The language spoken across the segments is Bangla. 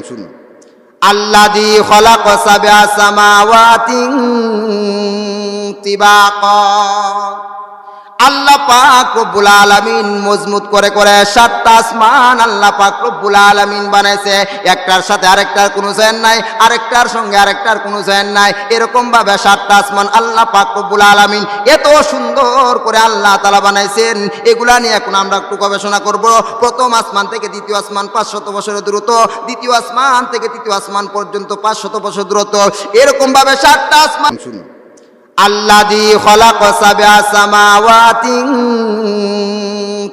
শুনুন, আল্লাযী খালাকা সাবআ সামাওয়াতিন তিবাকা। আল্লাহ পাক রব্বুল আলামিন মজবুত করে করে সাতটা আসমান আল্লাহ পাক রব্বুল আলামিন বানাইছে। একটার সাথে আরেকটার কোনো জয়েন নাই, আরেকটার সঙ্গে আরেকটার কোনো জয়েন নাই। এরকম ভাবে সাতটা আসমান আল্লাহ পাক রব্বুল আলামিন এত সুন্দর করে আল্লাহ তাআলা বানাইছেন। এগুলা নিয়ে এখন আমরা একটু গবেষণা করব। প্রথম আসমান থেকে দ্বিতীয় আসমান 500 বছরের দূরত্ব, দ্বিতীয় আসমান থেকে তৃতীয় আসমান পর্যন্ত 500 বছর দূরত্ব। এরকম ভাবে সাতটা আসমান। শুনুন, আল্লাযী খালাকা সাবআ সামাওয়াতিন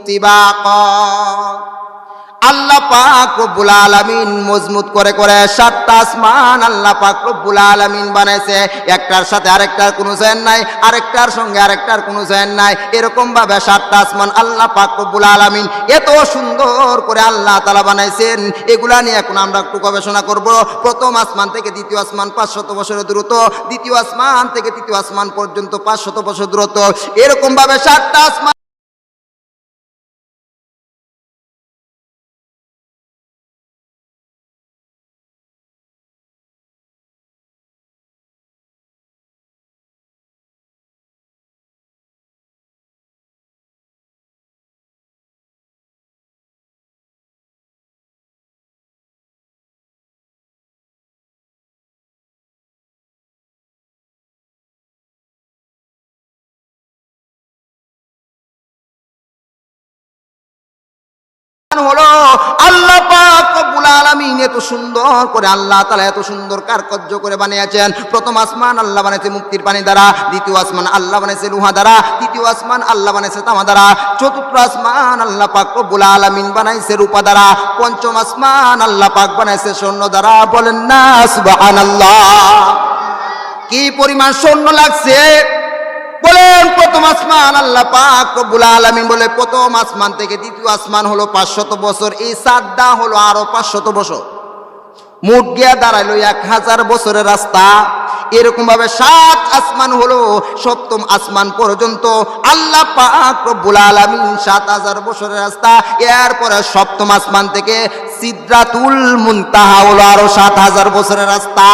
তিবাকা। আল্লাহ পাক রব্বুল আলামিন মজবুত করে করে সাতটা আসমান আল্লাহ পাক রব্বুল আলামিন বানাইছে। একটার সাথে আরেকটার কোনো জয়েন নাই, আরেকটার সঙ্গে আরেকটার কোনো জয়েন নাই। এরকম ভাবে সাতটা আসমান আল্লাহ পাক রব্বুল আলামিন এত সুন্দর করে আল্লাহ তাআলা বানাইছেন। এগুলা নিয়ে এখন আমরা একটু গবেষণা করব। প্রথম আসমান থেকে দ্বিতীয় আসমান 500 বছরের দূরত্ব, দ্বিতীয় আসমান থেকে তৃতীয় আসমান পর্যন্ত 500 বছর দূরত্ব। এরকম ভাবে সাতটা আসমান হলো আল্লাহ পাক রব্বুল আলামিন এত সুন্দর করে আল্লাহ তাআলা এত সুন্দর কারুকার্য করে বানিয়েছেন। প্রথম আসমান আল্লাহ বানিয়েছে মুক্তির পানি দ্বারা, দ্বিতীয় আসমান আল্লাহ বানিয়েছে লোহা দ্বারা, তৃতীয় আসমান আল্লাহ বানিয়েছে তামা দ্বারা, চতুর্থ আসমান আল্লাহ পাক রব্বুল আলামিন বানাইছে রূপা দ্বারা, পঞ্চম আসমান আল্লাহ পাক বানাইছে স্বর্ণ দ্বারা। বলেন না সুবহানাল্লাহ। কি পরিমাণ স্বর্ণ লাগছে বলেন। প্রথম আসমান আল্লাহ পাক রব্বুল আলামিন বলে প্রথম আসমান থেকে দ্বিতীয় আসমান হলো 500 বছর, এই সাতটা হলো আরো 500 বছর, মোট গিয়া দাঁড়াইলো 1000 বছরের রাস্তা। এরকম ভাবে 7 আসমান হলো সপ্তম আসমান পর্যন্ত আল্লাহ পাক রব্বুল আলামিন 7000 বছরের রাস্তা। এরপরে সপ্তম আসমান থেকে সিদরাতুল মুনতাহা হলো আরো 7000 বছরের রাস্তা।